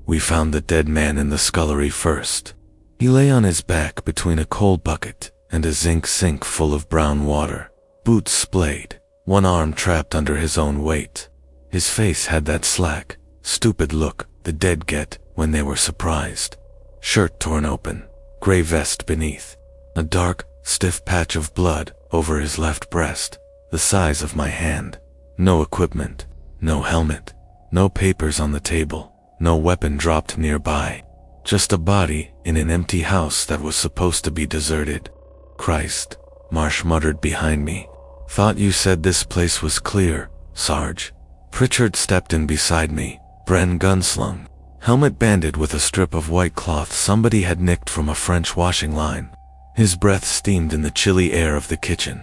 We found the dead man in the scullery first. He lay on his back between a coal bucket and a zinc sink full of brown water, boots splayed, one arm trapped under his own weight. His face had that slack, stupid look the dead get when they were surprised. Shirt torn open, gray vest beneath, a dark, stiff patch of blood over his left breast, the size of my hand. No equipment, no helmet, no papers on the table, no weapon dropped nearby. Just a body in an empty house that was supposed to be deserted. Christ, Marsh muttered behind me. Thought you said this place was clear, Sarge. Pritchard stepped in beside me, Bren gunslung, helmet banded with a strip of white cloth somebody had nicked from a French washing line. His breath steamed in the chilly air of the kitchen.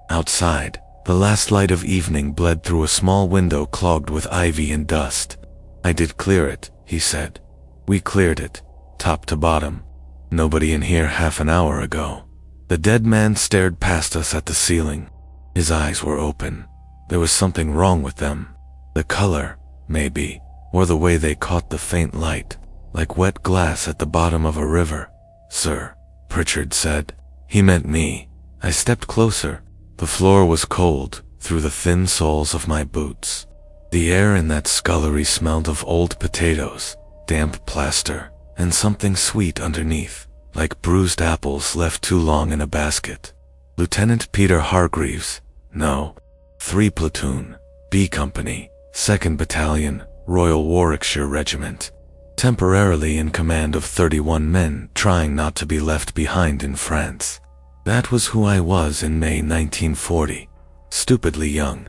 Outside, the last light of evening bled through a small window clogged with ivy and dust. I did clear it, he said. We cleared it, top to bottom. Nobody in here half an hour ago. The dead man stared past us at the ceiling. His eyes were open. There was something wrong with them. The color, maybe, or the way they caught the faint light, like wet glass at the bottom of a river. Sir, Pritchard said. He meant me. I stepped closer. The floor was cold, through the thin soles of my boots. The air in that scullery smelled of old potatoes, damp plaster, and something sweet underneath, like bruised apples left too long in a basket. Lieutenant Peter Hargreaves, no, 3 Platoon, B Company, 2nd Battalion, Royal Warwickshire Regiment, temporarily in command of 31 men trying not to be left behind in France. That was who I was in May 1940, stupidly young,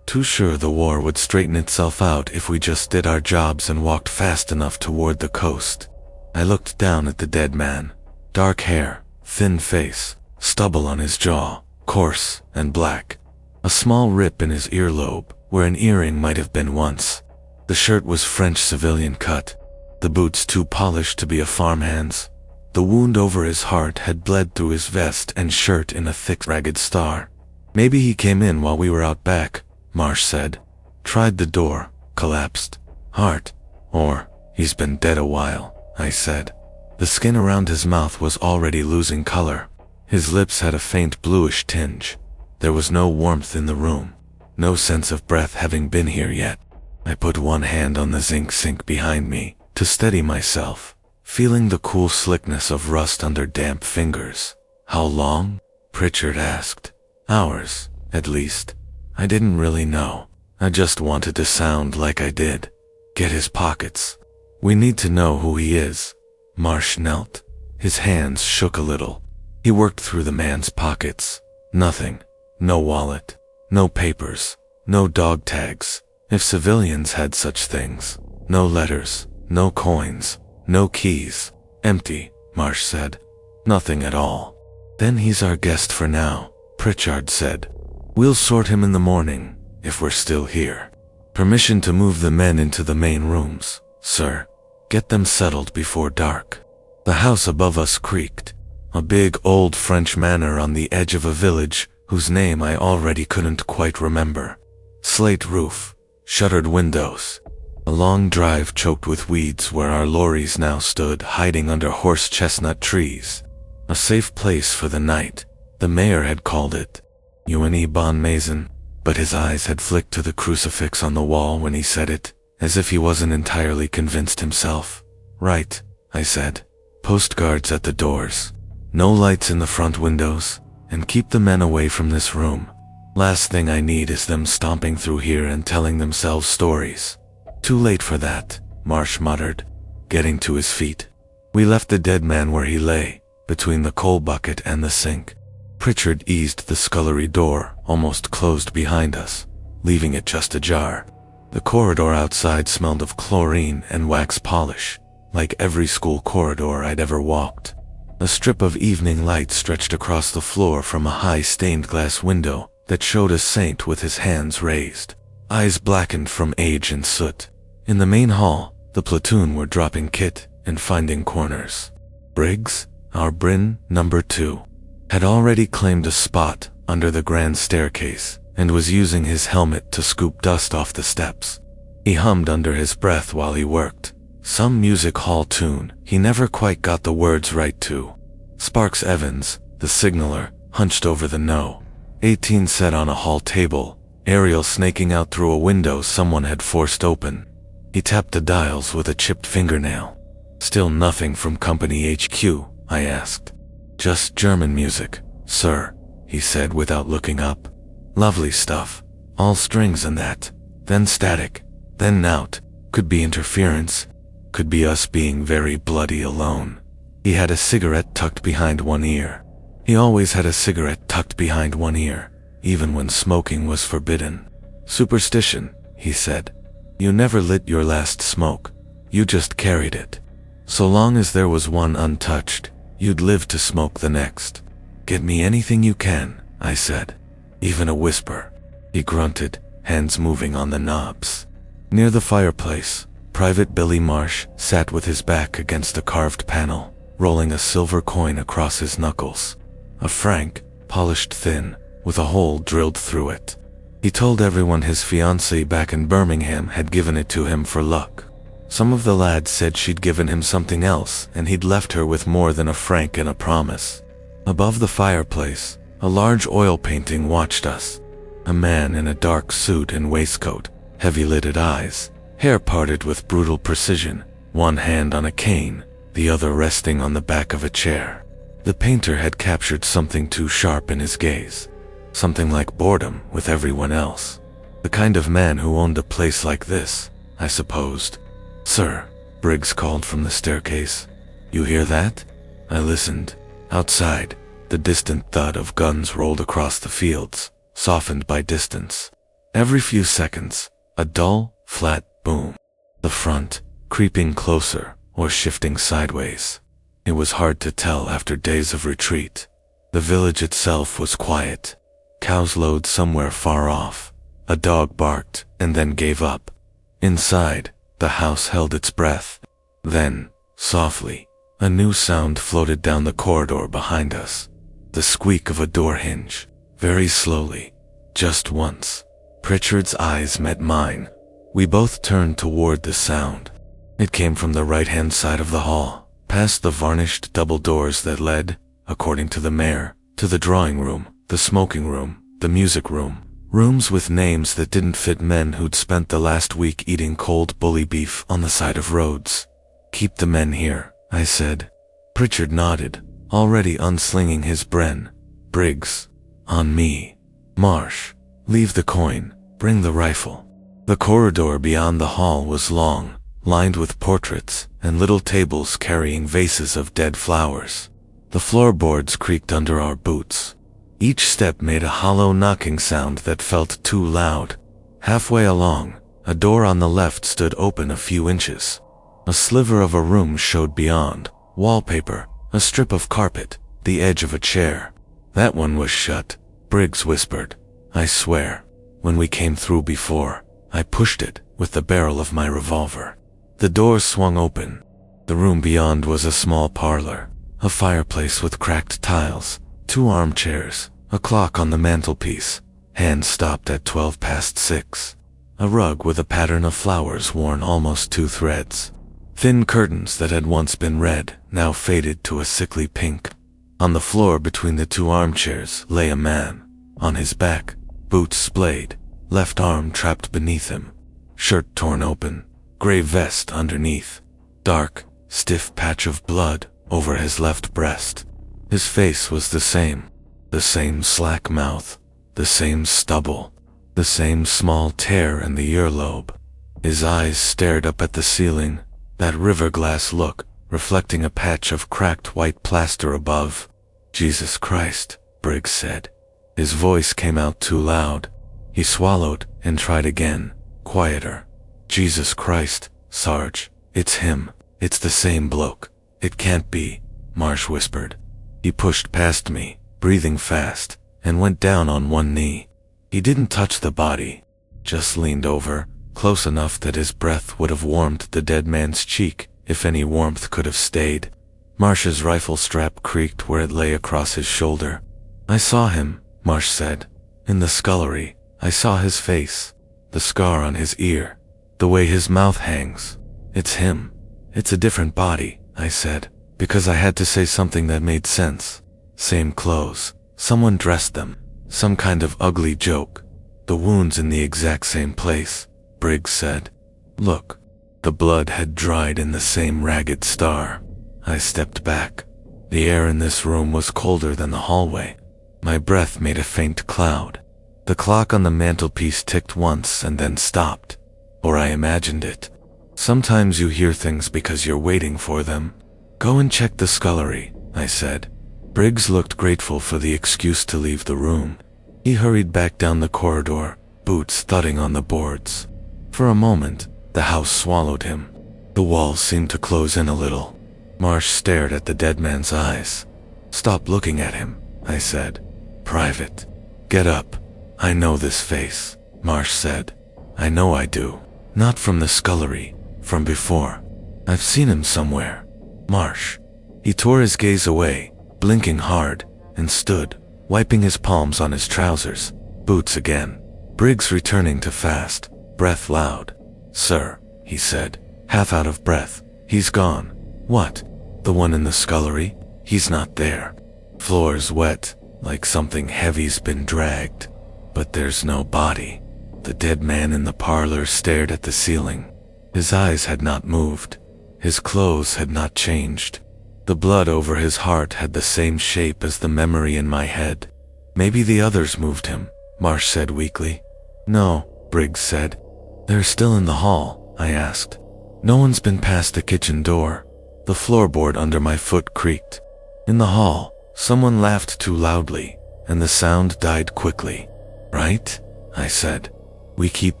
too sure the war would straighten itself out if we just did our jobs and walked fast enough toward the coast. I looked down at the dead man. Dark hair, thin face, stubble on his jaw, coarse and black. A small rip in his earlobe, where an earring might have been once. The shirt was French civilian cut, the boots too polished to be a farmhand's. The wound over his heart had bled through his vest and shirt in a thick ragged star. Maybe he came in while we were out back, Marsh said. Tried the door, collapsed. Heart. Or, he's been dead a while, I said. The skin around his mouth was already losing color. His lips had a faint bluish tinge. There was no warmth in the room, no sense of breath having been here yet. I put one hand on the zinc sink behind me to steady myself, feeling the cool slickness of rust under damp fingers. How long? Pritchard asked. Hours, at least. I didn't really know. I just wanted to sound like I did. Get his pockets. We need to know who he is. Marsh knelt. His hands shook a little. He worked through the man's pockets. Nothing. No wallet. No papers. No dog tags. If civilians had such things. No letters. No coins. No keys. Empty, Marsh said. Nothing at all. Then he's our guest for now, Pritchard said. We'll sort him in the morning, if we're still here. Permission to move the men into the main rooms, sir. Get them settled before dark. The house above us creaked. A big old French manor on the edge of a village whose name I already couldn't quite remember. Slate roof, shuttered windows. A long drive choked with weeds where our lorries now stood hiding under horse chestnut trees. A safe place for the night, the mayor had called it. Une bonne maison, but his eyes had flicked to the crucifix on the wall when he said it, as if he wasn't entirely convinced himself. Right, I said. Post guards at the doors. No lights in the front windows, and keep the men away from this room. Last thing I need is them stomping through here and telling themselves stories. Too late for that, Marsh muttered, getting to his feet. We left the dead man where he lay, between the coal bucket and the sink. Pritchard eased the scullery door, almost closed behind us, leaving it just ajar. The corridor outside smelled of chlorine and wax polish, like every school corridor I'd ever walked. A strip of evening light stretched across the floor from a high stained glass window that showed a saint with his hands raised, eyes blackened from age and soot. In the main hall, the platoon were dropping kit and finding corners. Briggs, our Brin, number 2, had already claimed a spot under the grand staircase and was using his helmet to scoop dust off the steps. He hummed under his breath while he worked, Some music hall tune he never quite got the words right to. Sparks Evans, the signaller, hunched over the No. 18 set on a hall table, aerial snaking out through a window someone had forced open. He tapped the dials with a chipped fingernail. Still nothing from Company HQ, I asked. Just German music, sir, he said without looking up. Lovely stuff. All strings and that. Then static. Then nout. Could be interference. Could be us being very bloody alone. He had a cigarette tucked behind one ear. He always had a cigarette tucked behind one ear, even when smoking was forbidden. Superstition, he said. You never lit your last smoke. You just carried it. So long as there was one untouched, you'd live to smoke the next. Get me anything you can, I said. Even a whisper. He grunted, hands moving on the knobs. Near the fireplace, Private Billy Marsh sat with his back against a carved panel, rolling a silver coin across his knuckles. A franc, polished thin, with a hole drilled through it. He told everyone his fiancée back in Birmingham had given it to him for luck. Some of the lads said she'd given him something else and he'd left her with more than a franc and a promise. Above the fireplace, a large oil painting watched us. A man in a dark suit and waistcoat, heavy-lidded eyes, hair parted with brutal precision, one hand on a cane, the other resting on the back of a chair. The painter had captured something too sharp in his gaze. Something like boredom with everyone else. The kind of man who owned a place like this, I supposed. Sir, Briggs called from the staircase. You hear that? I listened. Outside, the distant thud of guns rolled across the fields, softened by distance. Every few seconds, a dull, flat boom. The front, creeping closer or shifting sideways. It was hard to tell after days of retreat. The village itself was quiet. Cows lowed somewhere far off. A dog barked and then gave up. Inside, the house held its breath. Then, softly, a new sound floated down the corridor behind us. The squeak of a door hinge. Very slowly. Just once. Pritchard's eyes met mine. We both turned toward the sound. It came from the right-hand side of the hall, past the varnished double doors that led, according to the mayor, to the drawing room, the smoking room, the music room, rooms with names that didn't fit men who'd spent the last week eating cold bully beef on the side of roads. Keep the men here, I said. Pritchard nodded, already unslinging his bren. Briggs. On me. Marsh. Leave the coin. Bring the rifle. The corridor beyond the hall was long, lined with portraits and little tables carrying vases of dead flowers. The floorboards creaked under our boots. Each step made a hollow knocking sound that felt too loud. Halfway along, a door on the left stood open a few inches. A sliver of a room showed beyond. Wallpaper, a strip of carpet, the edge of a chair. That one was shut, Briggs whispered. I swear, when we came through before, I pushed it with the barrel of my revolver. The door swung open. The room beyond was a small parlor, a fireplace with cracked tiles, 2 armchairs, a clock on the mantelpiece, hands stopped at 6:12, a rug with a pattern of flowers worn almost 2 threads. Thin curtains that had once been red, now faded to a sickly pink. On the floor between the 2 armchairs lay a man. On his back, boots splayed, left arm trapped beneath him, shirt torn open, gray vest underneath, dark, stiff patch of blood over his left breast. His face was the same slack mouth, the same stubble, the same small tear in the earlobe. His eyes stared up at the ceiling, that river glass look, reflecting a patch of cracked white plaster above. Jesus Christ, Briggs said. His voice came out too loud. He swallowed and tried again, quieter. Jesus Christ, Sarge, it's him. It's the same bloke. It can't be, Marsh whispered. He pushed past me, breathing fast, and went down on one knee. He didn't touch the body, just leaned over, close enough that his breath would have warmed the dead man's cheek, if any warmth could have stayed. Marsh's rifle strap creaked where it lay across his shoulder. I saw him, Marsh said. In the scullery, I saw his face, the scar on his ear, the way his mouth hangs. It's him. It's a different body, I said, because I had to say something that made sense. Same clothes. Someone dressed them. Some kind of ugly joke. The wounds in the exact same place, Briggs said. Look. The blood had dried in the same ragged star. I stepped back. The air in this room was colder than the hallway. My breath made a faint cloud. The clock on the mantelpiece ticked once and then stopped. Or I imagined it. Sometimes you hear things because you're waiting for them. Go and check the scullery, I said. Briggs looked grateful for the excuse to leave the room. He hurried back down the corridor, boots thudding on the boards. For a moment, the house swallowed him. The walls seemed to close in a little. Marsh stared at the dead man's eyes. Stop looking at him, I said. Private. Get up. I know this face, Marsh said. I know I do. Not from the scullery, from before. I've seen him somewhere. Marsh. He tore his gaze away, blinking hard, and stood, wiping his palms on his trousers. Boots again. Briggs returning to fast, breath loud. Sir, he said, half out of breath. He's gone. What? The one in the scullery? He's not there. Floor's wet, like something heavy's been dragged. But there's no body. The dead man in the parlor stared at the ceiling. His eyes had not moved. His clothes had not changed. The blood over his heart had the same shape as the memory in my head. Maybe the others moved him, Marsh said weakly. No, Briggs said. They're still in the hall, I asked. No one's been past the kitchen door. The floorboard under my foot creaked. In the hall, someone laughed too loudly, and the sound died quickly. Right? I said. We keep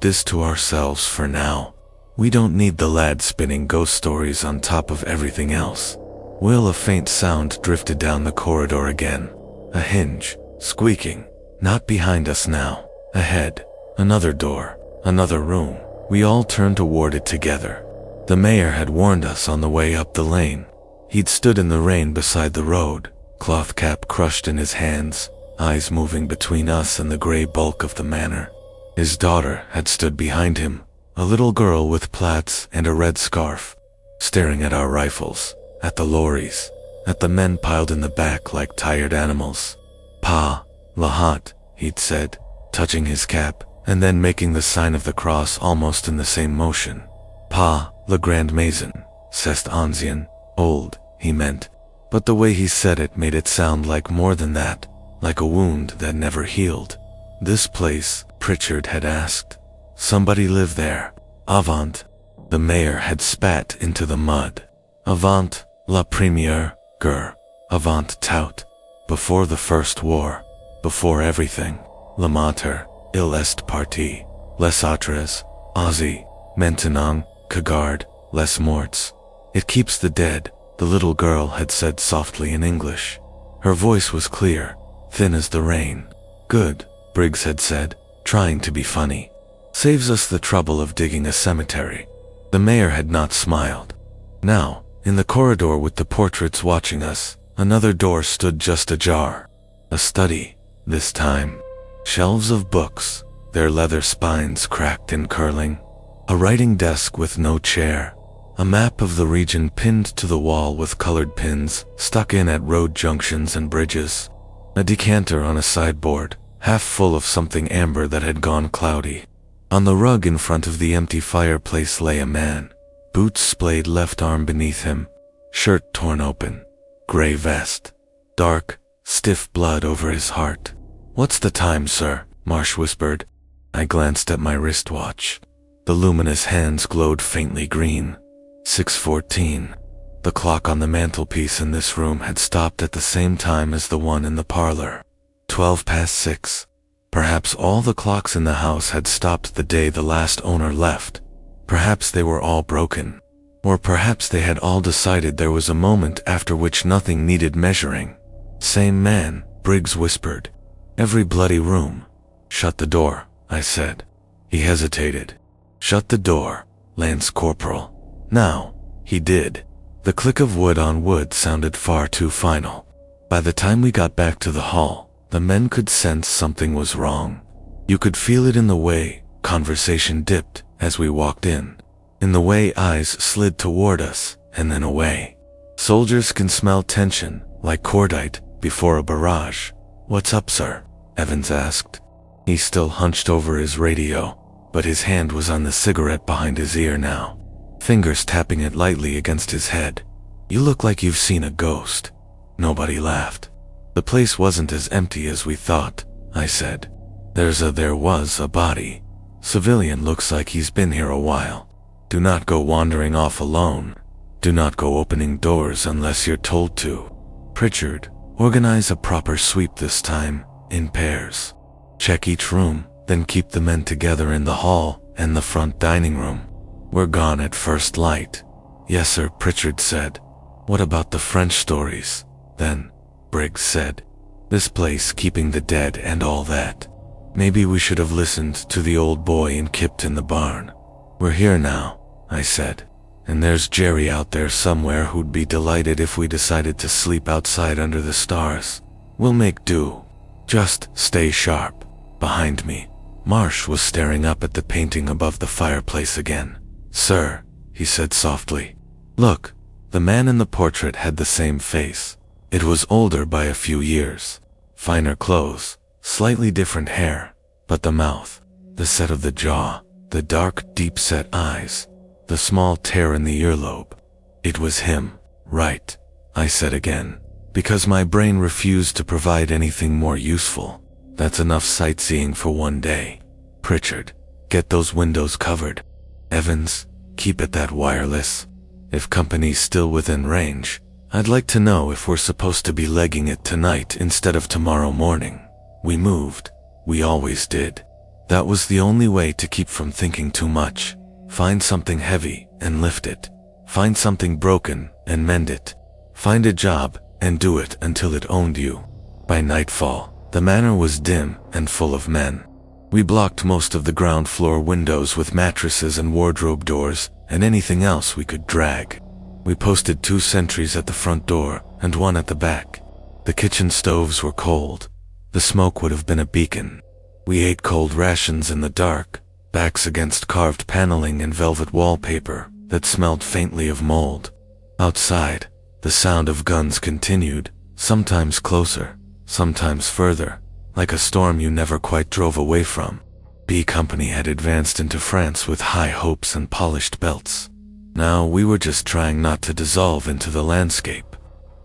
this to ourselves for now. We don't need the lad spinning ghost stories on top of everything else. A faint sound drifted down the corridor again. A hinge, squeaking. Not behind us now. Ahead. Another door. Another room. We all turned toward it together. The mayor had warned us on the way up the lane. He'd stood in the rain beside the road, cloth cap crushed in his hands, eyes moving between us and the gray bulk of the manor. His daughter had stood behind him, a little girl with plaits and a red scarf, staring at our rifles, at the lorries, at the men piled in the back like tired animals. Pa, Lahat, he'd said, touching his cap, and then making the sign of the cross almost in the same motion. Pa, la grande maison, c'est ancien, old, he meant, but the way he said it made it sound like more than that, like a wound that never healed. This place, Pritchard had asked. Somebody live there. Avant. The mayor had spat into the mud. Avant, la première guerre. Avant tout. Before the first war. Before everything. La mater, il est parti. Les autres, Ozzy, maintenant, Kagard, les morts. It keeps the dead, the little girl had said softly in English. Her voice was clear, thin as the rain. Good, Briggs had said, trying to be funny. Saves us the trouble of digging a cemetery. The mayor had not smiled. Now, in the corridor with the portraits watching us, another door stood just ajar. A study, this time. Shelves of books, their leather spines cracked and curling. A writing desk with no chair. A map of the region pinned to the wall with colored pins stuck in at road junctions and bridges. A decanter on a sideboard, half full of something amber that had gone cloudy. On the rug in front of the empty fireplace lay a man, boots splayed left arm beneath him, shirt torn open, gray vest, dark, stiff blood over his heart. What's the time, sir? Marsh whispered. I glanced at my wristwatch. The luminous hands glowed faintly green. 6:14. The clock on the mantelpiece in this room had stopped at the same time as the one in the parlor. 6:12. Perhaps all the clocks in the house had stopped the day the last owner left. Perhaps they were all broken. Or perhaps they had all decided there was a moment after which nothing needed measuring. Same man, Briggs whispered. Every bloody room. Shut the door, I said. He hesitated. Shut the door, Lance Corporal. Now, he did. The click of wood on wood sounded far too final. By the time we got back to the hall, the men could sense something was wrong. You could feel it in the way conversation dipped as we walked in the way eyes slid toward us, and then away. Soldiers can smell tension, like cordite, before a barrage. "What's up, sir?" Evans asked. He still hunched over his radio, but his hand was on the cigarette behind his ear now, fingers tapping it lightly against his head. "You look like you've seen a ghost." Nobody laughed. "The place wasn't as empty as we thought," I said. There was a body. Civilian, looks like he's been here a while. Do not go wandering off alone. Do not go opening doors unless you're told to. Pritchard, organize a proper sweep this time, in pairs. Check each room, then keep the men together in the hall and the front dining room. We're gone at first light." "Yes, sir," Pritchard said. "What about the French stories, then?" Briggs said. "This place keeping the dead and all that. Maybe we should have listened to the old boy and kept in the barn." "We're here now," I said. "And there's Jerry out there somewhere who'd be delighted if we decided to sleep outside under the stars. We'll make do. Just stay sharp." Behind me, Marsh was staring up at the painting above the fireplace again. "Sir," he said softly. "Look." The man in the portrait had the same face. It was older by a few years. Finer clothes, slightly different hair, but the mouth, the set of the jaw, the dark, deep-set eyes, the small tear in the earlobe. It was him, right? I said again, because my brain refused to provide anything more useful. "That's enough sightseeing for one day. Pritchard, get those windows covered. Evans, keep it that wireless. If company's still within range, I'd like to know if we're supposed to be legging it tonight instead of tomorrow morning." We moved. We always did. That was the only way to keep from thinking too much. Find something heavy and lift it. Find something broken and mend it. Find a job and do it until it owned you. By nightfall, the manor was dim and full of men. We blocked most of the ground floor windows with mattresses and wardrobe doors and anything else we could drag. We posted 2 sentries at the front door and 1 at the back. The kitchen stoves were cold. The smoke would have been a beacon. We ate cold rations in the dark, backs against carved paneling and velvet wallpaper that smelled faintly of mold. Outside, the sound of guns continued, sometimes closer, sometimes further, like a storm you never quite drove away from. B Company had advanced into France with high hopes and polished belts. Now we were just trying not to dissolve into the landscape.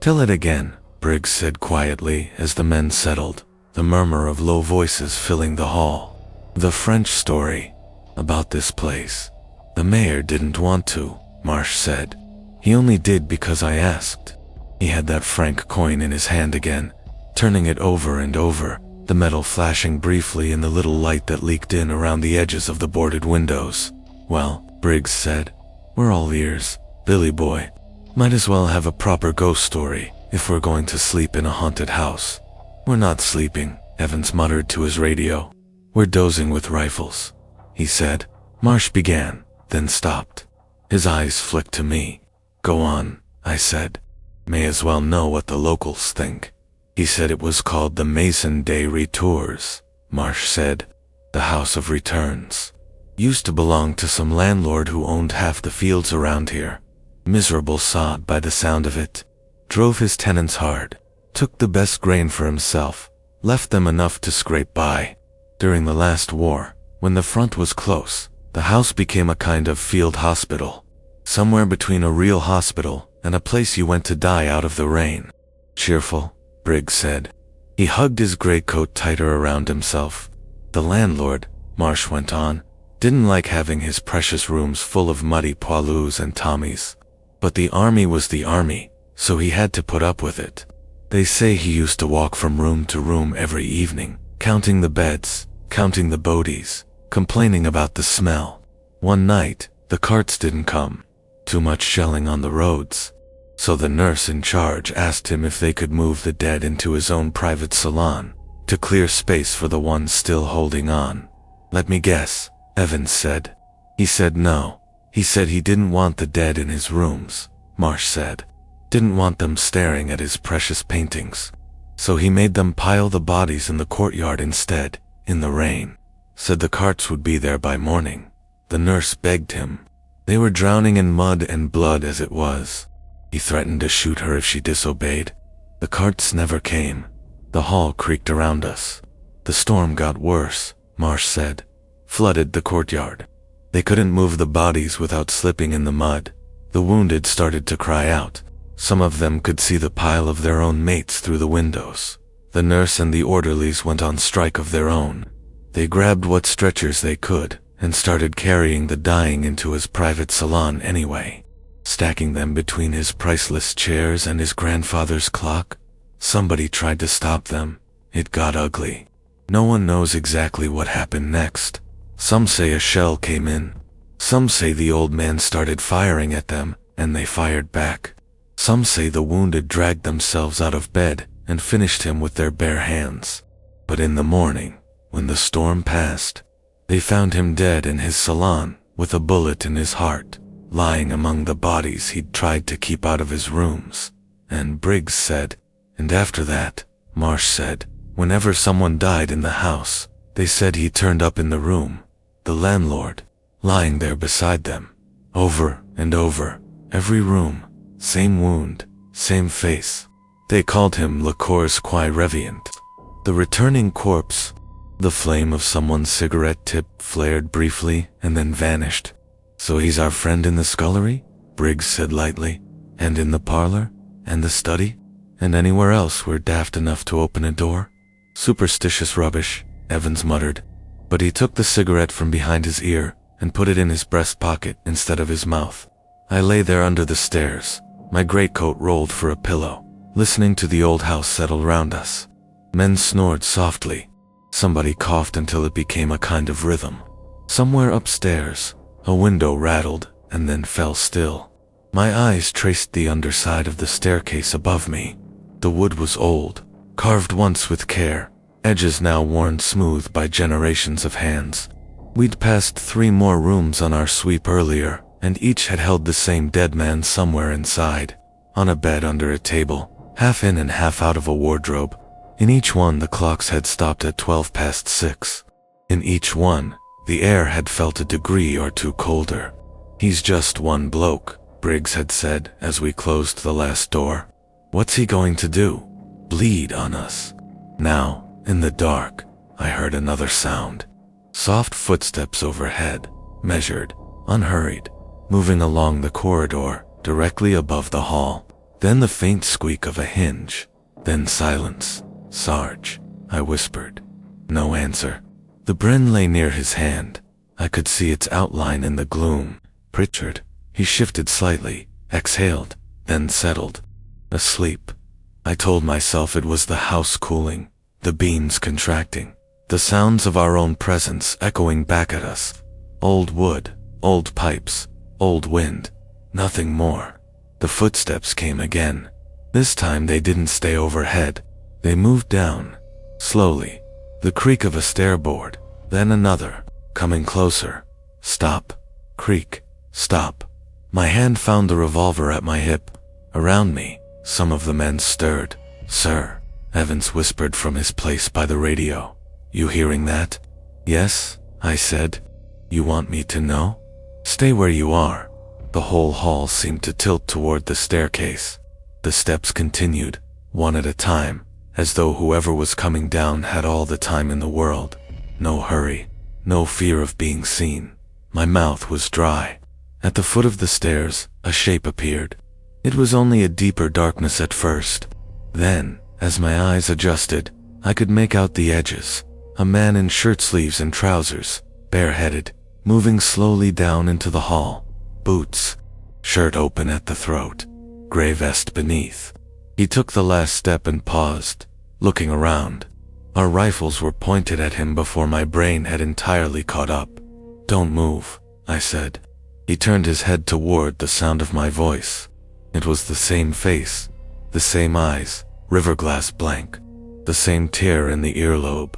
"Tell it again," Briggs said quietly as the men settled, the murmur of low voices filling the hall. "The French story about this place." "The mayor didn't want to," Marsh said. "He only did because I asked." He had that franc coin in his hand again, turning it over and over, the metal flashing briefly in the little light that leaked in around the edges of the boarded windows. "Well," Briggs said, "we're all ears, Billy boy. Might as well have a proper ghost story if we're going to sleep in a haunted house." "We're not sleeping," Evans muttered to his radio. "We're dozing with rifles," he said. Marsh began, then stopped. His eyes flicked to me. "Go on," I said. "May as well know what the locals think." "He said it was called the Maison des Retours," Marsh said. "The House of Returns. Used to belong to some landlord who owned half the fields around here. Miserable sod by the sound of it. Drove his tenants hard. Took the best grain for himself. Left them enough to scrape by. During the last war, when the front was close, the house became a kind of field hospital. Somewhere between a real hospital and a place you went to die out of the rain." "Cheerful," Briggs said. He hugged his gray coat tighter around himself. "The landlord," Marsh went on, "didn't like having his precious rooms full of muddy poilus and Tommies. But the army was the army, so he had to put up with it. They say he used to walk from room to room every evening, counting the beds, counting the bodies, complaining about the smell. One night, the carts didn't come. Too much shelling on the roads. So the nurse in charge asked him if they could move the dead into his own private salon, to clear space for the ones still holding on. Let me guess, Evans said. He said no. He said he didn't want the dead in his rooms, Marsh said. Didn't want them staring at his precious paintings. So he made them pile the bodies in the courtyard instead, in the rain. Said the carts would be there by morning. The nurse begged him. They were drowning in mud and blood as it was. He threatened to shoot her if she disobeyed. The carts never came. The hall creaked around us. The storm got worse, Marsh said. Flooded the courtyard. They couldn't move the bodies without slipping in the mud. The wounded started to cry out. Some of them could see the pile of their own mates through the windows. The nurse and the orderlies went on strike of their own. They grabbed what stretchers they could and started carrying the dying into his private salon anyway, stacking them between his priceless chairs and his grandfather's clock. Somebody tried to stop them. It got ugly. No one knows exactly what happened next. Some say a shell came in. Some say the old man started firing at them, and they fired back. Some say the wounded dragged themselves out of bed and finished him with their bare hands. But in the morning, when the storm passed, they found him dead in his salon with a bullet in his heart, lying among the bodies he'd tried to keep out of his rooms. And Briggs said, and after that, Marsh said, whenever someone died in the house, they said he turned up in the room, the landlord, lying there beside them. Over and over, every room, same wound, same face. They called him Le Corps qui revient, the returning corpse. The flame of someone's cigarette tip flared briefly and then vanished. So he's our friend in the scullery? Briggs said lightly. And in the parlor? And the study? And anywhere else we're daft enough to open a door? Superstitious rubbish, Evans muttered. But he took the cigarette from behind his ear and put it in his breast pocket instead of his mouth. I lay there under the stairs, my greatcoat rolled for a pillow, listening to the old house settle round us. Men snored softly. Somebody coughed until it became a kind of rhythm. Somewhere upstairs, a window rattled and then fell still. My eyes traced the underside of the staircase above me. The wood was old, carved once with care, edges now worn smooth by generations of hands. We'd passed 3 more rooms on our sweep earlier, and each had held the same dead man somewhere inside, on a bed under a table, half in and half out of a wardrobe. In each one the clocks had stopped at 6:12. In each one, the air had felt a degree or two colder. He's just one bloke, Briggs had said as we closed the last door. What's he going to do? Bleed on us? Now, in the dark, I heard another sound. Soft footsteps overhead, measured, unhurried, moving along the corridor directly above the hall. Then the faint squeak of a hinge. Then silence. Sarge, I whispered. No answer. The Bren lay near his hand. I could see its outline in the gloom. Pritchard. He shifted slightly, exhaled, then settled. Asleep. I told myself it was the house cooling, the beams contracting, the sounds of our own presence echoing back at us. Old wood, old pipes, old wind. Nothing more. The footsteps came again. This time they didn't stay overhead. They moved down, slowly. The creak of a stairboard, then another, coming closer. Stop. Creak. Stop. My hand found the revolver at my hip. Around me, some of the men stirred. Sir, Evans whispered from his place by the radio. You hearing that? Yes, I said. You want me to know? Stay where you are. The whole hall seemed to tilt toward the staircase. The steps continued, one at a time, as though whoever was coming down had all the time in the world. No hurry, no fear of being seen. My mouth was dry. At the foot of the stairs, a shape appeared. It was only a deeper darkness at first. Then, as my eyes adjusted, I could make out the edges. A man in shirt sleeves and trousers, bareheaded, moving slowly down into the hall. Boots, shirt open at the throat, gray vest beneath. He took the last step and paused, looking around. Our rifles were pointed at him before my brain had entirely caught up. Don't move, I said. He turned his head toward the sound of my voice. It was the same face, the same eyes, riverglass blank, the same tear in the earlobe.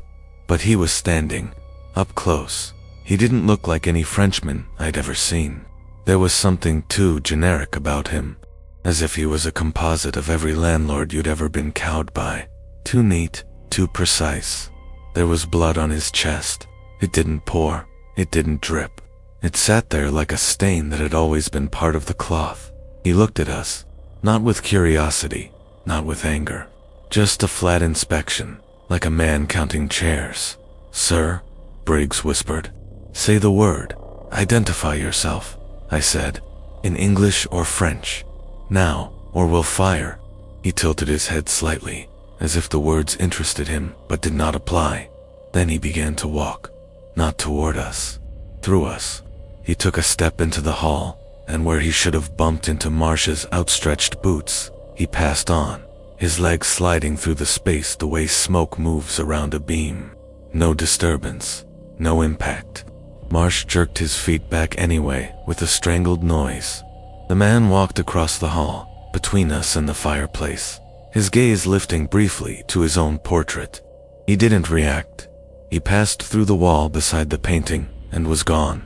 But he was standing, up close. He didn't look like any Frenchman I'd ever seen. There was something too generic about him, as if he was a composite of every landlord you'd ever been cowed by. Too neat, too precise. There was blood on his chest. It didn't pour, it didn't drip. It sat there like a stain that had always been part of the cloth. He looked at us, not with curiosity, not with anger, just a flat inspection, like a man counting chairs. "Sir," Briggs whispered. "Say the word. Identify yourself," I said, "in English or French. Now, or we'll fire." He tilted his head slightly, as if the words interested him but did not apply. Then he began to walk, not toward us, through us. He took a step into the hall, and where he should have bumped into Marsh's outstretched boots, he passed on, his legs sliding through the space the way smoke moves around a beam. No disturbance, no impact. Marsh jerked his feet back anyway, with a strangled noise. The man walked across the hall, between us and the fireplace, his gaze lifting briefly to his own portrait. He didn't react. He passed through the wall beside the painting and was gone.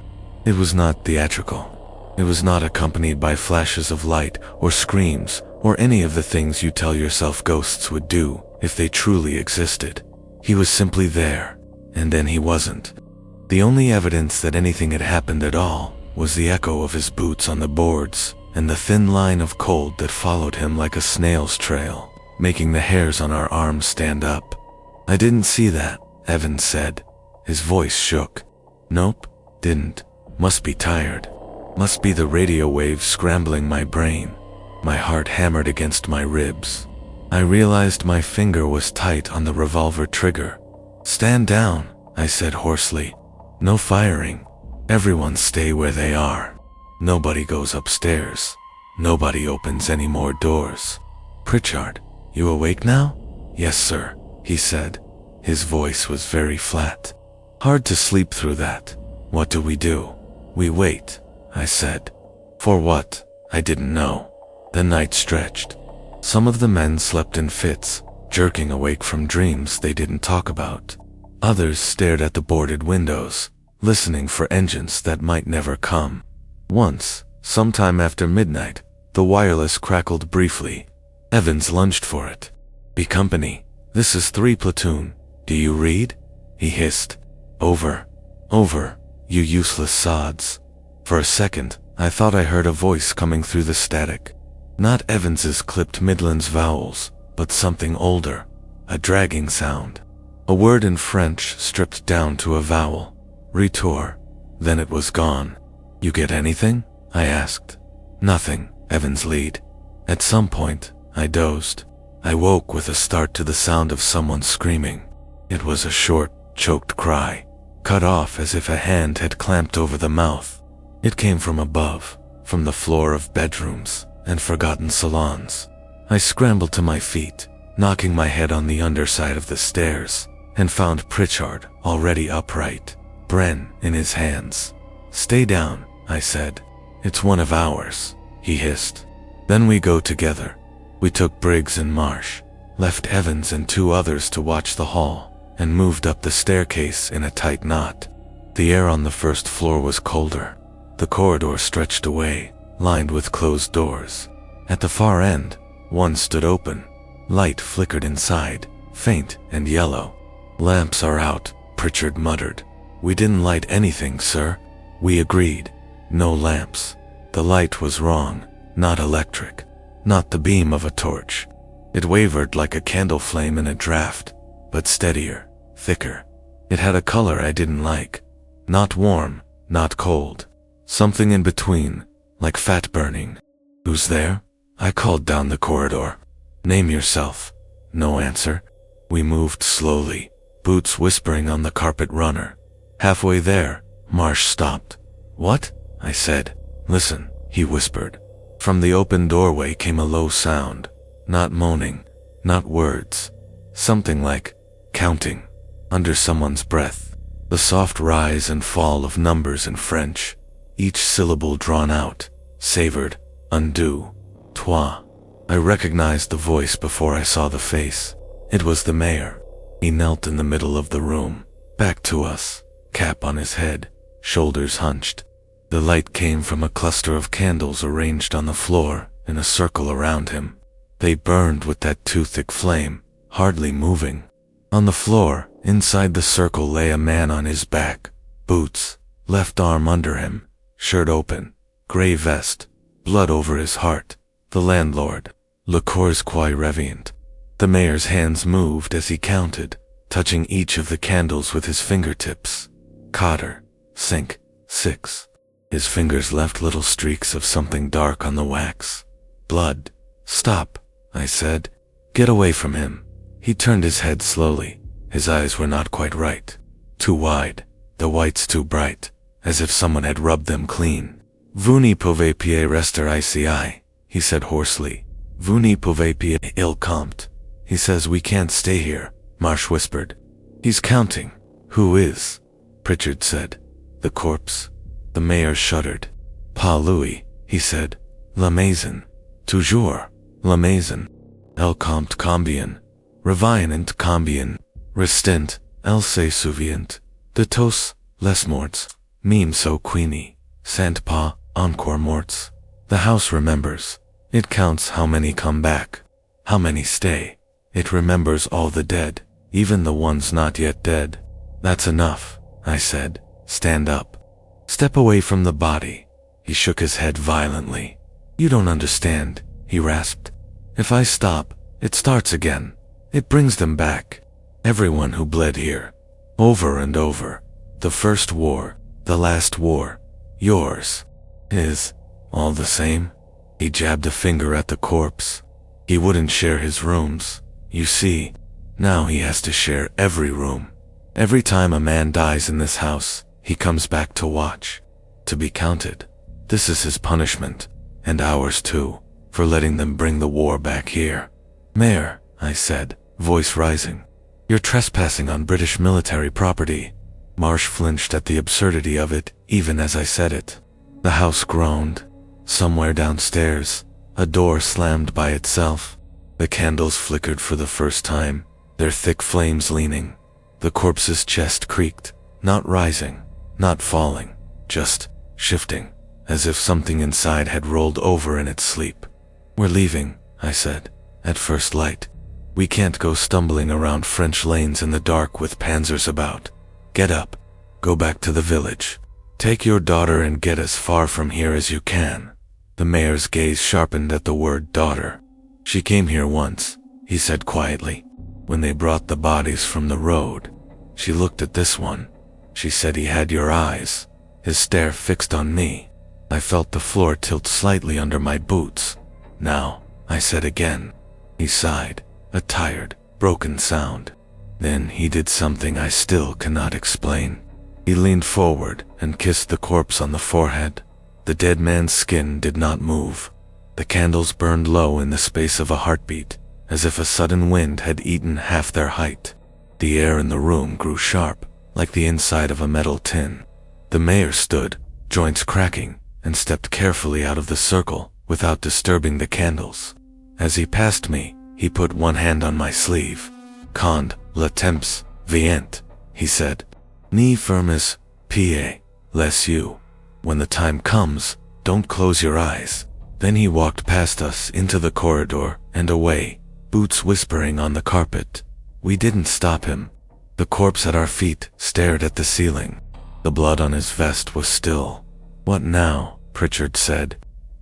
It was not theatrical. It was not accompanied by flashes of light or screams or any of the things you tell yourself ghosts would do if they truly existed. He was simply there, and then he wasn't. The only evidence that anything had happened at all was the echo of his boots on the boards and the thin line of cold that followed him like a snail's trail, making the hairs on our arms stand up. "I didn't see that," Evans said. His voice shook. "Nope, didn't. Must be tired. Must be the radio waves scrambling my brain." My heart hammered against my ribs. I realized my finger was tight on the revolver trigger. "Stand down," I said hoarsely. "No firing. Everyone stay where they are. Nobody goes upstairs. Nobody opens any more doors." "Pritchard, you awake now?" "Yes, sir," he said. His voice was very flat. "Hard to sleep through that. What do we do?" "We wait," I said. For what? I didn't know. The night stretched. Some of the men slept in fits, jerking awake from dreams they didn't talk about. Others stared at the boarded windows, listening for engines that might never come. Once, sometime after midnight, the wireless crackled briefly. Evans lunged for it. "B Company, this is 3 Platoon. Do you read?" he hissed. "Over. Over, you useless sods." For a second, I thought I heard a voice coming through the static. Not Evans's clipped Midlands vowels, but something older, a dragging sound. A word in French stripped down to a vowel. Retours. Then it was gone. "You get anything?" I asked. "Nothing," Evans lead. At some point, I dozed. I woke with a start to the sound of someone screaming. It was a short, choked cry, cut off as if a hand had clamped over the mouth. It came from above, from the floor of bedrooms and forgotten salons. I scrambled to my feet, knocking my head on the underside of the stairs, and found Pritchard already upright, Bren in his hands. "Stay down," I said. "It's one of ours," he hissed. "Then we go together." We took Briggs and Marsh, left Evans and 2 others to watch the hall, and moved up the staircase in a tight knot. The air on the first floor was colder. The corridor stretched away, lined with closed doors. At the far end, one stood open. Light flickered inside, faint and yellow. "Lamps are out," Pritchard muttered. "We didn't light anything, sir." We agreed. No lamps. The light was wrong, not electric, not the beam of a torch. It wavered like a candle flame in a draft, but steadier, thicker. It had a color I didn't like. Not warm, not cold. Something in between, like fat burning. "Who's there?" I called down the corridor. "Name yourself." No answer. We moved slowly, boots whispering on the carpet runner. Halfway there, Marsh stopped. "What?" I said. "Listen," he whispered. From the open doorway came a low sound. Not moaning, not words. Something like counting, under someone's breath. The soft rise and fall of numbers in French. Each syllable drawn out, savored, undue. Toi. I recognized the voice before I saw the face. It was the mayor. He knelt in the middle of the room, back to us, cap on his head, shoulders hunched. The light came from a cluster of candles arranged on the floor in a circle around him. They burned with that too-thick flame, hardly moving. On the floor, inside the circle lay a man on his back, boots, left arm under him, shirt open, grey vest, blood over his heart. The landlord, Le Corps qui revient. The mayor's hands moved as he counted, touching each of the candles with his fingertips. Cotter, 5, 6. His fingers left little streaks of something dark on the wax. Blood. Stop, I said. Get away from him. He turned his head slowly. His eyes were not quite right. Too wide, the whites too bright, as if someone had rubbed them clean. Vous ne pouvez pas rester ici, he said hoarsely. Vous ne pouvez pas, il compte. He says we can't stay here, Marsh whispered. He's counting. Who is? Pritchard said. The corpse. The mayor shuddered. Pas Louis, he said. La Maison. Toujours. La Maison. Elle compte combien? Reviennent combien? Restent. Elle se souvient. De tous, les morts. Meme so queenie. Sant pas, encore morts. The house remembers. It counts how many come back. How many stay. It remembers all the dead, even the ones not yet dead. That's enough, I said. Stand up. Step away from the body. He shook his head violently. You don't understand, he rasped. If I stop, it starts again. It brings them back. Everyone who bled here. Over and over. The first war, the last war. Yours. His. All the same. He jabbed a finger at the corpse. He wouldn't share his rooms. You see, now he has to share every room. Every time a man dies in this house, he comes back to watch. To be counted. This is his punishment. And ours too, for letting them bring the war back here. Mayor, I said, voice rising. You're trespassing on British military property. Marsh flinched at the absurdity of it, even as I said it. The house groaned. Somewhere downstairs, a door slammed by itself. The candles flickered for the first time, their thick flames leaning. The corpse's chest creaked, not rising, not falling, just shifting, as if something inside had rolled over in its sleep. We're leaving, I said, at first light. We can't go stumbling around French lanes in the dark with panzers about. Get up. Go back to the village. Take your daughter and get as far from here as you can. The mayor's gaze sharpened at the word daughter. She came here once, he said quietly, when they brought the bodies from the road. She looked at this one. She said he had your eyes. His stare fixed on me. I felt the floor tilt slightly under my boots. Now, I said again. He sighed, a tired, broken sound. Then he did something I still cannot explain. He leaned forward and kissed the corpse on the forehead. The dead man's skin did not move. The candles burned low in the space of a heartbeat, as if a sudden wind had eaten half their height. The air in the room grew sharp, like the inside of a metal tin. The mayor stood, joints cracking, and stepped carefully out of the circle without disturbing the candles. As he passed me, he put one hand on my sleeve. Quand le temps vient, he said. Ni fermes, pa, les yeux. When the time comes, don't close your eyes. Then he walked past us into the corridor and away, boots whispering on the carpet. We didn't stop him. The corpse at our feet stared at the ceiling. The blood on his vest was still. What now? Pritchard said.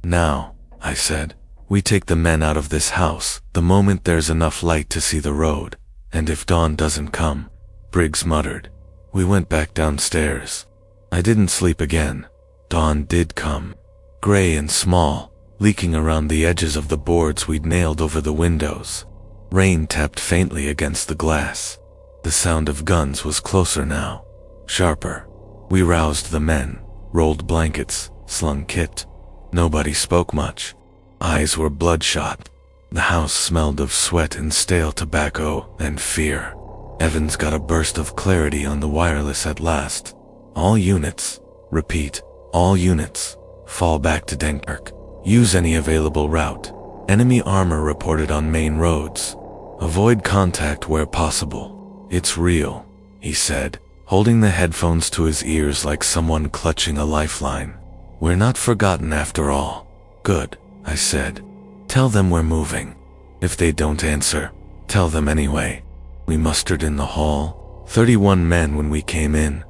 Now, I said, we take the men out of this house the moment there's enough light to see the road, and if dawn doesn't come. Briggs muttered. We went back downstairs. I didn't sleep again. Dawn did come. Gray and small, leaking around the edges of the boards we'd nailed over the windows. Rain tapped faintly against the glass. The sound of guns was closer now, sharper. We roused the men, rolled blankets, slung kit. Nobody spoke much. Eyes were bloodshot. The house smelled of sweat and stale tobacco and fear. Evans got a burst of clarity on the wireless at last. All units, repeat, all units, fall back to Dunkirk. Use any available route. Enemy armor reported on main roads. Avoid contact where possible. It's real, he said, holding the headphones to his ears like someone clutching a lifeline. We're not forgotten after all. Good, I said. Tell them we're moving. If they don't answer, tell them anyway. We mustered in the hall. 31 men when we came in.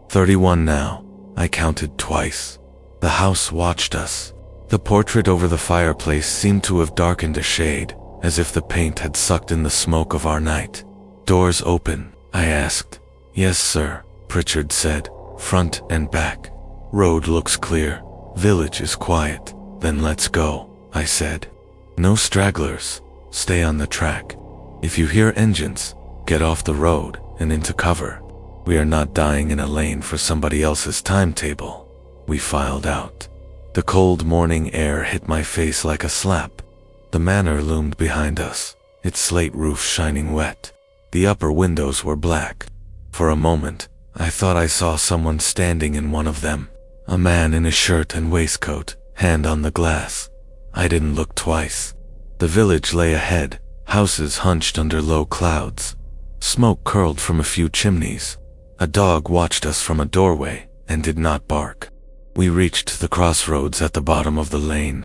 31 now, I counted twice. The house watched us. The portrait over the fireplace seemed to have darkened a shade, as if the paint had sucked in the smoke of our night. Doors open? I asked. Yes, sir, Pritchard said. Front and back. Road looks clear. Village is quiet. Then let's go, I said. No stragglers. Stay on the track. If you hear engines, get off the road and into cover. We are not dying in a lane for somebody else's timetable. We filed out. The cold morning air hit my face like a slap. The manor loomed behind us, its slate roof shining wet. The upper windows were black. For a moment, I thought I saw someone standing in one of them. A man in a shirt and waistcoat, hand on the glass. I didn't look twice. The village lay ahead, houses hunched under low clouds. Smoke curled from a few chimneys. A dog watched us from a doorway and did not bark. We reached the crossroads at the bottom of the lane.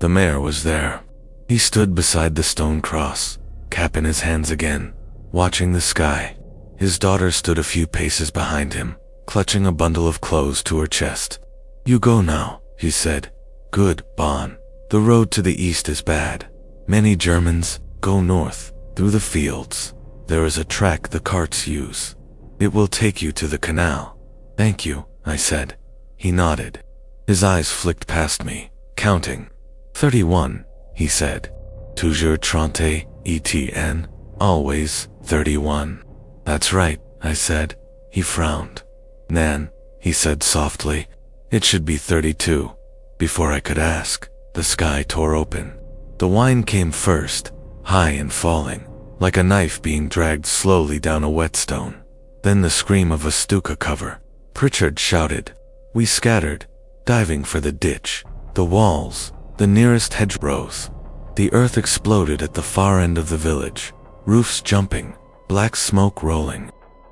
The mayor was there. He stood beside the stone cross, cap in his hands again, watching the sky. His daughter stood a few paces behind him, clutching a bundle of clothes to her chest. You go now, he said. Good, Bon. The road to the east is bad. Many Germans go north, through the fields. There is a track the carts use. It will take you to the canal. Thank you, I said. He nodded. His eyes flicked past me, counting. 31, he said. Toujours 30, ETN, always 31. That's right, I said. He frowned. Nan, he said softly, it should be 32. Before I could ask, the sky tore open. The wine came first, high and falling, like a knife being dragged slowly down a whetstone. Then the scream of a Stuka cover. Pritchard shouted. We scattered, diving for the ditch, the walls, the nearest hedgerows. The earth exploded at the far end of the village, roofs jumping, black smoke rolling.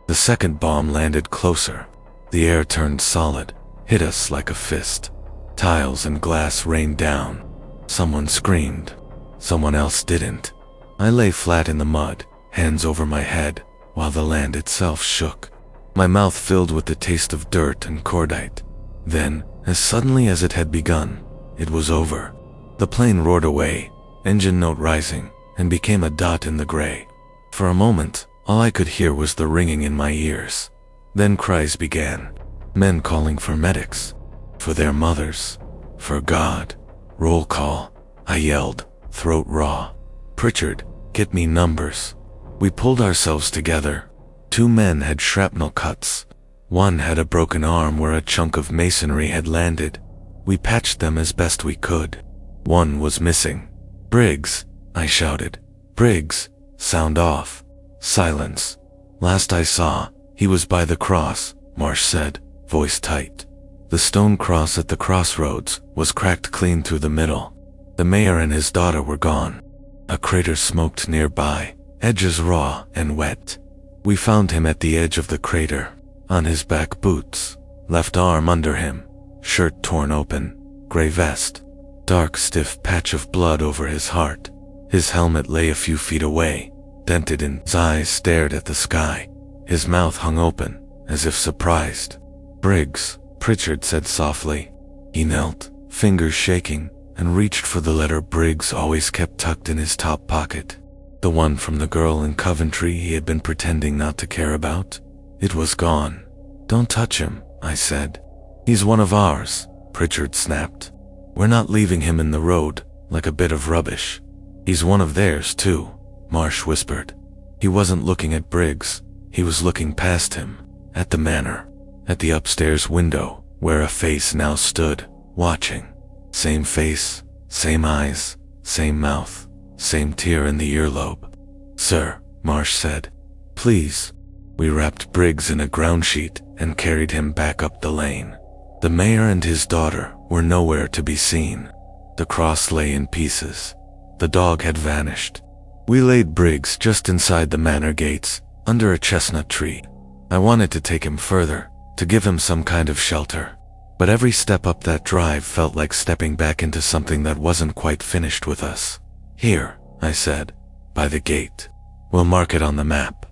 The second bomb landed closer. The air turned solid, hit us like a fist. Tiles and glass rained down. Someone screamed. Someone else didn't. I lay flat in the mud, hands over my head, while the land itself shook. My mouth filled with the taste of dirt and cordite. Then, as suddenly as it had begun, it was over. The plane roared away, engine note rising, and became a dot in the gray. For a moment, all I could hear was the ringing in my ears. Then cries began. Men calling for medics. For their mothers. For God. Roll call. I yelled, throat raw. Pritchard, get me numbers. We pulled ourselves together. 2 men had shrapnel cuts. One had a broken arm where a chunk of masonry had landed. We patched them as best we could. One was missing. Briggs, I shouted. Briggs, sound off. Silence. Last I saw, he was by the cross, Marsh said, voice tight. The stone cross at the crossroads was cracked clean through the middle. The mayor and his daughter were gone. A crater smoked nearby, edges raw and wet. We found him at the edge of the crater, on his back boots, left arm under him, shirt torn open, gray vest, dark stiff patch of blood over his heart. His helmet lay a few feet away, dented in. His eyes stared at the sky. His mouth hung open, as if surprised. Briggs, Pritchard said softly. He knelt, fingers shaking, and reached for the letter Briggs always kept tucked in his top pocket. The one from the girl in Coventry he had been pretending not to care about. It was gone. Don't touch him, I said. He's one of ours, Pritchard snapped. We're not leaving him in the road, like a bit of rubbish. He's one of theirs, too, Marsh whispered. He wasn't looking at Briggs. He was looking past him, at the manor, at the upstairs window, where a face now stood, watching. Same face, same eyes, same mouth, same tear in the earlobe. Sir, Marsh said. Please. We wrapped Briggs in a ground sheet and carried him back up the lane. The mayor and his daughter were nowhere to be seen. The cross lay in pieces. The dog had vanished. We laid Briggs just inside the manor gates, under a chestnut tree. I wanted to take him further, to give him some kind of shelter. But every step up that drive felt like stepping back into something that wasn't quite finished with us. Here, I said, by the gate. We'll mark it on the map.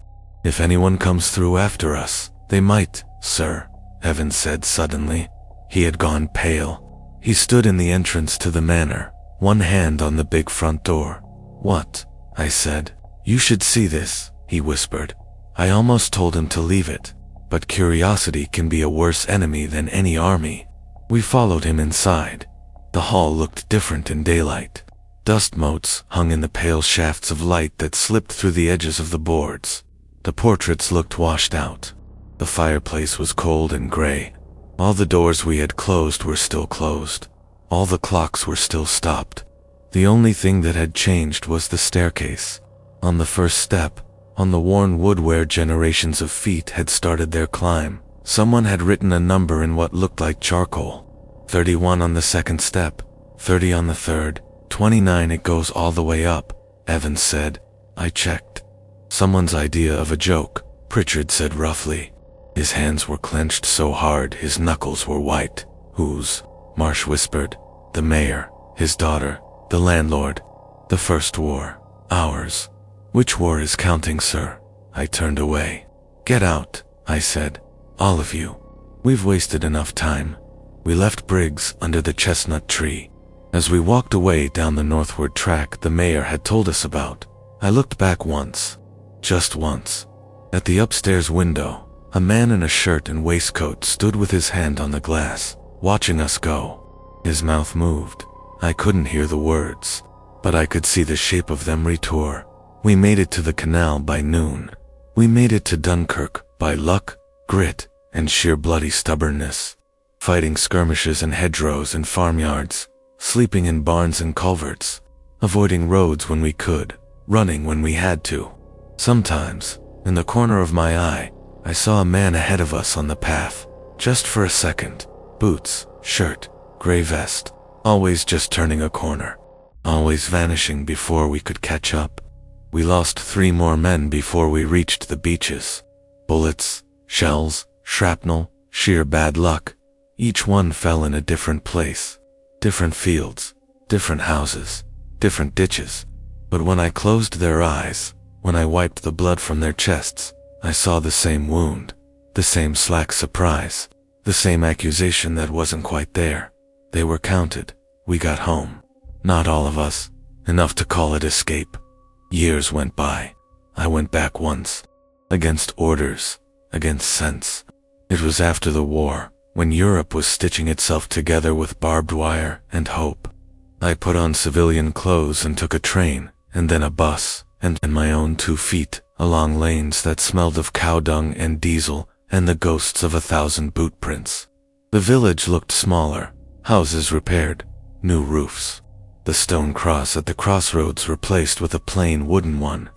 If anyone comes through after us, they might, sir, Evan said suddenly. He had gone pale. He stood in the entrance to the manor, one hand on the big front door. "What?" I said. "You should see this," he whispered. I almost told him to leave it, but curiosity can be a worse enemy than any army. We followed him inside. The hall looked different in daylight. Dust motes hung in the pale shafts of light that slipped through the edges of the boards. The portraits looked washed out. The fireplace was cold and gray. All the doors we had closed were still closed. All the clocks were still stopped. The only thing that had changed was the staircase. On the first step, on the worn wood where generations of feet had started their climb, someone had written a number in what looked like charcoal. 31 on the second step, 30 on the third, 29 it goes all the way up, Evans said. I checked. Someone's idea of a joke, Pritchard said roughly. His hands were clenched so hard his knuckles were white. Whose? Marsh whispered. The mayor, his daughter, the landlord. The first war. Ours. Which war is counting, sir? I turned away. Get out, I said. All of you. We've wasted enough time. We left Briggs under the chestnut tree. As we walked away down the northward track the mayor had told us about, I looked back once. Just once. At the upstairs window, a man in a shirt and waistcoat stood with his hand on the glass, watching us go. His mouth moved. I couldn't hear the words, but I could see the shape of them. Retours. We made it to the canal by noon. We made it to Dunkirk by luck, grit, and sheer bloody stubbornness. Fighting skirmishes in hedgerows and farmyards, sleeping in barns and culverts, avoiding roads when we could, running when we had to. Sometimes, in the corner of my eye, I saw a man ahead of us on the path, just for a second. Boots, shirt, gray vest, always just turning a corner, always vanishing before we could catch up. We lost 3 more men before we reached the beaches. Bullets, shells, shrapnel, sheer bad luck. Each one fell in a different place. Different fields, different houses, different ditches. But when I closed their eyes, when I wiped the blood from their chests, I saw the same wound, the same slack surprise, the same accusation that wasn't quite there. They were counted. We got home. Not all of us. Enough to call it escape. Years went by. I went back once. Against orders. Against sense. It was after the war, when Europe was stitching itself together with barbed wire and hope. I put on civilian clothes and took a train, and then a bus, and my own 2 feet, along lanes that smelled of cow dung and diesel and the ghosts of 1,000 boot prints. The village looked smaller, houses repaired, new roofs. The stone cross at the crossroads replaced with a plain wooden one.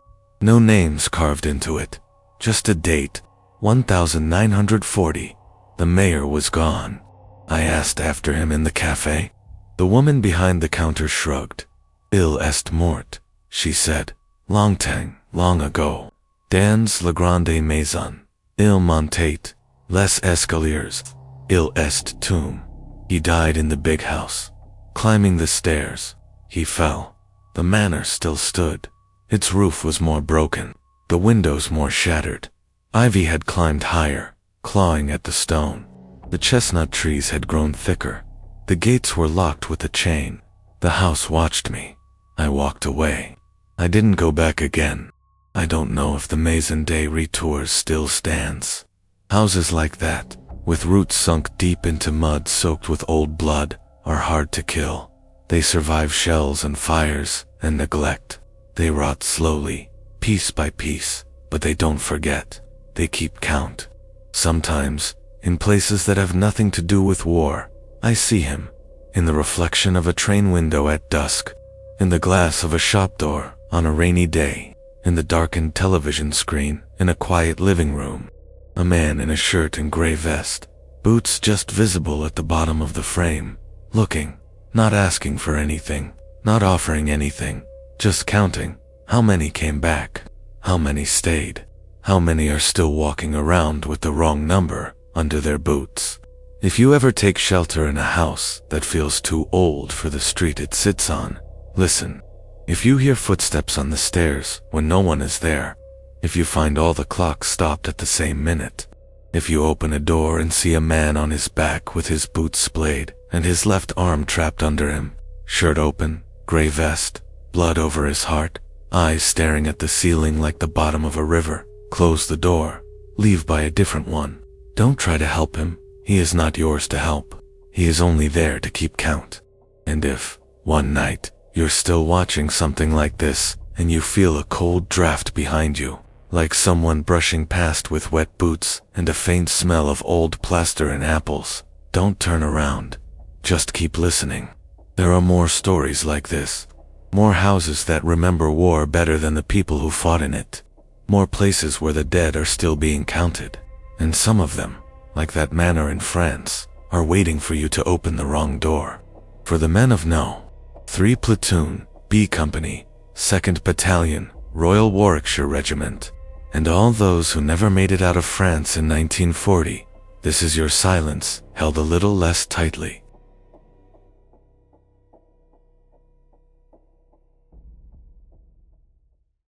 No names carved into it, just a date, 1940. The mayor was gone. I asked after him in the cafe. The woman behind the counter shrugged. Il est mort, she said. Longtemps, long ago. Dans la grande maison. Il montait les escaliers. Il est tombe. He died in the big house. Climbing the stairs, he fell. The manor still stood. Its roof was more broken, the windows more shattered. Ivy had climbed higher, clawing at the stone. The chestnut trees had grown thicker. The gates were locked with a chain. The house watched me. I walked away. I didn't go back again. I don't know if the Maison des Retours still stands. Houses like that, with roots sunk deep into mud soaked with old blood, are hard to kill. They survive shells and fires and neglect. They rot slowly, piece by piece, but they don't forget. They keep count. Sometimes, in places that have nothing to do with war, I see him, in the reflection of a train window at dusk, in the glass of a shop door on a rainy day, in the darkened television screen in a quiet living room. A man in a shirt and gray vest, boots just visible at the bottom of the frame, looking, not asking for anything, not offering anything, just counting. How many came back? How many stayed? How many are still walking around with the wrong number under their boots? If you ever take shelter in a house that feels too old for the street it sits on, listen. If you hear footsteps on the stairs when no one is there, if you find all the clocks stopped at the same minute, If you open a door and see a man on his back with his boots splayed and his left arm trapped under him, shirt open, gray vest, blood over his heart, eyes staring at the ceiling like the bottom of a river, close the door, leave by a different one. Don't try to help him, he is not yours to help. He is only there to keep count. And if, one night, you're still watching something like this, and you feel a cold draft behind you, like someone brushing past with wet boots and a faint smell of old plaster and apples, don't turn around. Just keep listening. There are more stories like this. More houses that remember war better than the people who fought in it. More places where the dead are still being counted. And some of them, like that manor in France, are waiting for you to open the wrong door. For the men of No. 3 Platoon, B Company, 2nd Battalion, Royal Warwickshire Regiment, and all those who never made it out of France in 1940, this is your silence held a little less tightly.